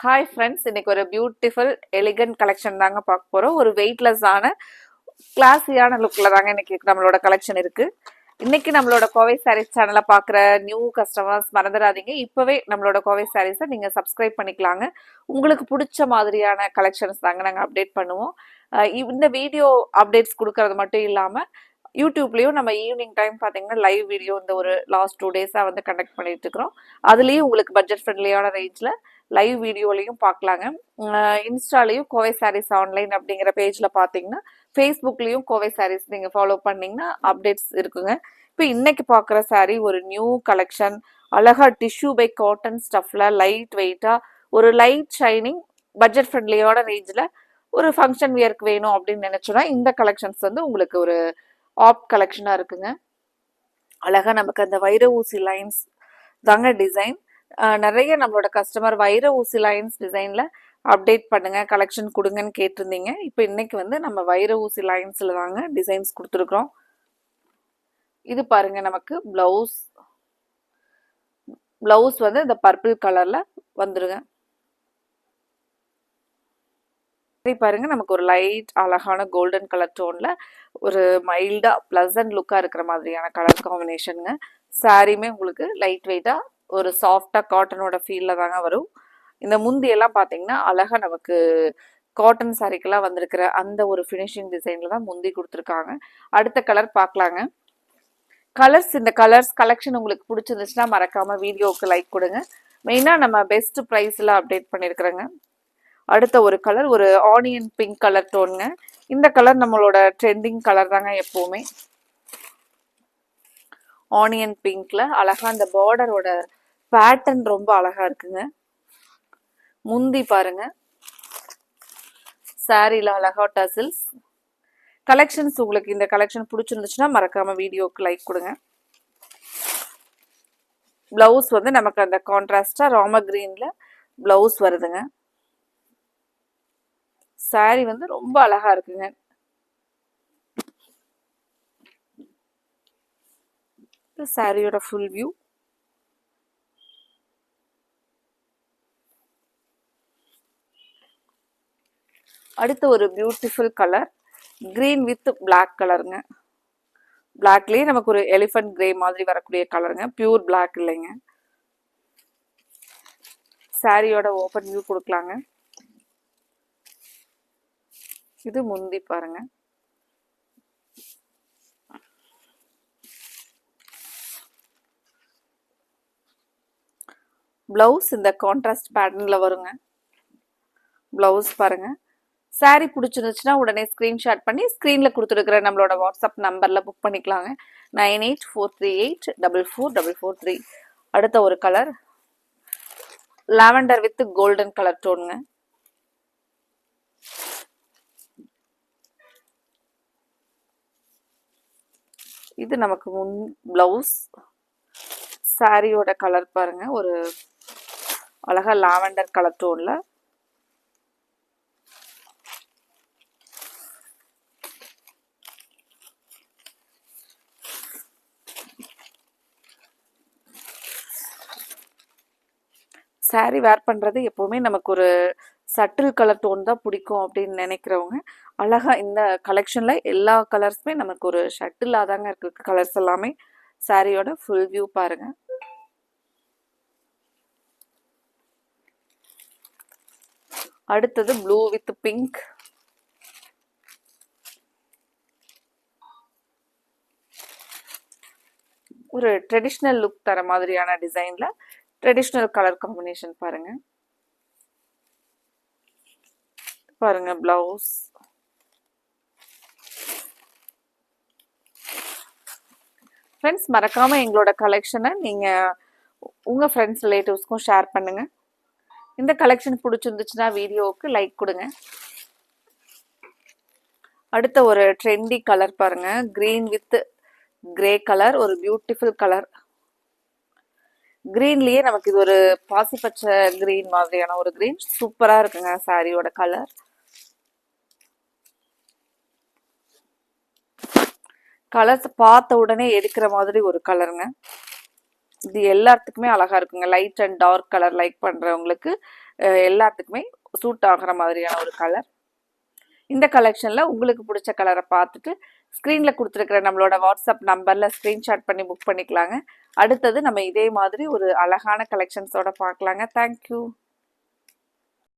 Hi friends, இன்னைக்கு ஒரு beautiful elegant collection தாங்க பார்க்க போறோம். ஒரு வெயிட்லெஸ்ஸான கிளாஸியான லுக்ல தாங்க இன்னைக்கு நம்மளோட கலெக்ஷன் இருக்கு. இன்னைக்கு நம்மளோட கோவை சாரீஸ் சேனலை பார்க்குற நியூ கஸ்டமர்ஸ் மறந்துடாதீங்க, இப்பவே நம்மளோட கோவை சாரீஸை நீங்க சப்ஸ்கிரைப் பண்ணிக்கலாங்க. உங்களுக்கு பிடிச்ச மாதிரியான கலெக்ஷன்ஸ் தாங்க நாங்கள் அப்டேட் பண்ணுவோம். இந்த வீடியோ அப்டேட்ஸ் கொடுக்கறது மட்டும் இல்லாம யூடியூப்லயும் நம்ம ஈவினிங் டைம் பார்த்தீங்கன்னா லைவ் வீடியோ இந்த ஒரு லாஸ்ட் 2 டேஸாக வந்து கண்டக்ட் பண்ணிட்டு இருக்கிறோம். அதுலேயும் உங்களுக்கு பட்ஜெட் ஃப்ரெண்ட்லியான ரேஞ்சில் லைவ் வீடியோலையும் பார்க்கலாங்க. இன்ஸ்டாலையும் கோவை சாரீஸ் ஆன்லைன் அப்படிங்கிற பேஜில் பார்த்தீங்கன்னா, ஃபேஸ்புக்லேயும் கோவை சாரீஸ் நீங்கள் ஃபாலோ பண்ணிங்கன்னா அப்டேட்ஸ் இருக்குங்க. இப்போ இன்னைக்கு பார்க்குற சாரீ ஒரு நியூ கலெக்ஷன், அழகா டிஷ்யூ பை காட்டன் ஸ்டஃப்ல லைட் வெயிட்டாக ஒரு லைட் ஷைனிங் பட்ஜெட் ஃப்ரெண்ட்லியோட ரேஞ்சில் ஒரு ஃபங்க்ஷன் வியர்க்கு வேணும் அப்படின்னு நினைச்சோன்னா இந்த கலெக்ஷன்ஸ் வந்து உங்களுக்கு ஒரு ஆப் கலெக்ஷனாக இருக்குங்க. அழகாக நமக்கு அந்த வைர ஊசி லைன்ஸ் தாங்க டிசைன். நிறைய நம்மளோட கஸ்டமர் வைர ஊசி லைன்ஸ் டிசைனில் அப்டேட் பண்ணுங்க, கலெக்ஷன் கொடுங்கன்னு கேட்டிருந்தீங்க. இப்போ இன்னைக்கு வந்து நம்ம வைர ஊசி லைன்ஸில் தாங்க டிசைன்ஸ் கொடுத்துருக்குறோம். இது பாருங்க, நமக்கு பிளவுஸ் வந்து இந்த பர்பிள் கலரில் வந்துருங்க. பாருங்க, நமக்கு ஒரு லைட் அழகான கோல்டன் கலர் டோன்ல ஒரு மைல்டா பிளசன்ட் லுக்கா இருக்கிற மாதிரியான கலர் காம்பினேஷனுங்க. சாரியுமே உங்களுக்கு லைட் வெயிட்டா ஒரு சாஃப்டா காட்டனோட ஃபீல்ல தாங்க வரும். இந்த முந்தியெல்லாம் பார்த்தீங்கன்னா அழகா நமக்கு காட்டன் சாரிக்கெல்லாம் வந்திருக்கிற அந்த ஒரு ஃபினிஷிங் டிசைன்ல தான் முந்தி கொடுத்துருக்காங்க. அடுத்த கலர் பார்க்கலாங்க. இந்த கலர்ஸ் கலெக்ஷன் உங்களுக்கு பிடிச்சிருந்துச்சுன்னா மறக்காம வீடியோவுக்கு லைக் கொடுங்க. மெயினா நம்ம பெஸ்ட் ப்ரைஸ்ல அப்டேட் பண்ணியிருக்கிறேங்க. அடுத்த ஒரு கலர் ஒரு ஆனியன் பிங்க் கலர் டோனுங்க. இந்த கலர் நம்மளோட ட்ரெண்டிங் கலர் தாங்க எப்பவுமே. ஆனியன் பிங்க்ல அழகா அந்த பார்டரோட பேட்டர்ன் ரொம்ப அழகா இருக்குங்க. முந்தி பாருங்க, சாரில அழகா டசில்ஸ் கலெக்ஷன்ஸ். உங்களுக்கு இந்த கலெக்ஷன் பிடிச்சிருந்துச்சுன்னா மறக்காம வீடியோக்கு லைக் கொடுங்க. பிளவுஸ் வந்து நமக்கு அந்த கான்ட்ராஸ்டா ராம கிரீன்ல பிளவுஸ் வருதுங்க. சாரி வந்து ரொம்ப அழகா இருக்குங்க. சாரியோட ஃபுல் வியூ. அடுத்து ஒரு beautiful colour green with black கலருங்க. பிளாக்லயே நமக்கு ஒரு எலிஃபண்ட் கிரே மாதிரி வரக்கூடிய கலருங்க, பியூர் பிளாக் இல்லைங்க. சாரியோட ஓபன் வியூ கொடுக்கலாங்க. இது முந்தி பாருங்க. பிளவுஸ் இந்த கான்ட்ராஸ்ட் பேட்டர்ன்ல வருங்க. பிளவுஸ் பாருங்க. சாரி பிடிச்சிருந்துச்சுன்னா உடனே ஸ்கிரீன்ஷாட் பண்ணி ஸ்கிரீன்ல கொடுத்துருக்கிற நம்மளோட வாட்ஸ்அப் நம்பர்ல புக் பண்ணிக்கலாங்க. 9843844443. அடுத்த ஒரு colour lavender with golden colour டோனுங்க. இது நமக்கு முன் பிளவுஸ். சாரியோட கலர் பாருங்க, ஒரு அழகா லாவெண்டர் கலர் டோன்ல. சாரி வேர் பண்றது எப்பவுமே நமக்கு ஒரு சட்டில் கலர் டோன் தான் பிடிக்கும் அப்படின்னு நினைக்கிறவங்க அழகா இந்த கலெக்ஷன்ல எல்லா கலர்ஸுமே நமக்கு ஒரு ஷட்டிலாக தாங்க இருக்கு. கலர்ஸ் எல்லாமே. சாரியோட ஃபுல் வியூ பாருங்க. அடுத்தது ப்ளூ வித் பிங்க். ஒரு ட்ரெடிஷ்னல் லுக் தர மாதிரியான டிசைன்ல ட்ரெடிஷ்னல் கலர் காம்பினேஷன் பாருங்க. பாருங்க பிளவுஸ். ஃப்ரெண்ட்ஸ், மறக்காம எங்களோட கலெக்ஷனை நீங்க உங்க ஃப்ரெண்ட்ஸ் ரிலேட்டிவ்ஸ்க்கும் ஷேர் பண்ணுங்க. இந்த கலெக்ஷன் பிடிச்சிருந்துச்சுன்னா வீடியோவுக்கு லைக் கொடுங்க. அடுத்த ஒரு ட்ரெண்டி கலர் பாருங்க, கிரீன் வித் கிரே கலர். ஒரு பியூட்டிஃபுல் கலர். கிரீன்லயே நமக்கு இது ஒரு பாசி பச்சை கிரீன் மாதிரியான ஒரு கிரீன். சூப்பரா இருக்குங்க சாரியோட கலர். கலர்ஸ் பார்த்த உடனே எடுக்கிற மாதிரி ஒரு கலருங்க. இது எல்லாத்துக்குமே அழகா இருக்குங்க. Light and dark colour like பண்றவங்களுக்கு எல்லாத்துக்குமே சூட் ஆகிற மாதிரியான ஒரு கலர். இந்த கலெக்ஷனில் உங்களுக்கு பிடிச்ச கலரை பார்த்துட்டு ஸ்க்ரீனில் கொடுத்துருக்கிற நம்மளோட வாட்ஸ்அப் நம்பரில் ஸ்க்ரீன்ஷாட் பண்ணி புக் பண்ணிக்கலாங்க. அடுத்தது நம்ம இதே மாதிரி ஒரு அழகான கலெக்ஷன்ஸோட பார்க்கலாங்க. தேங்க்யூ.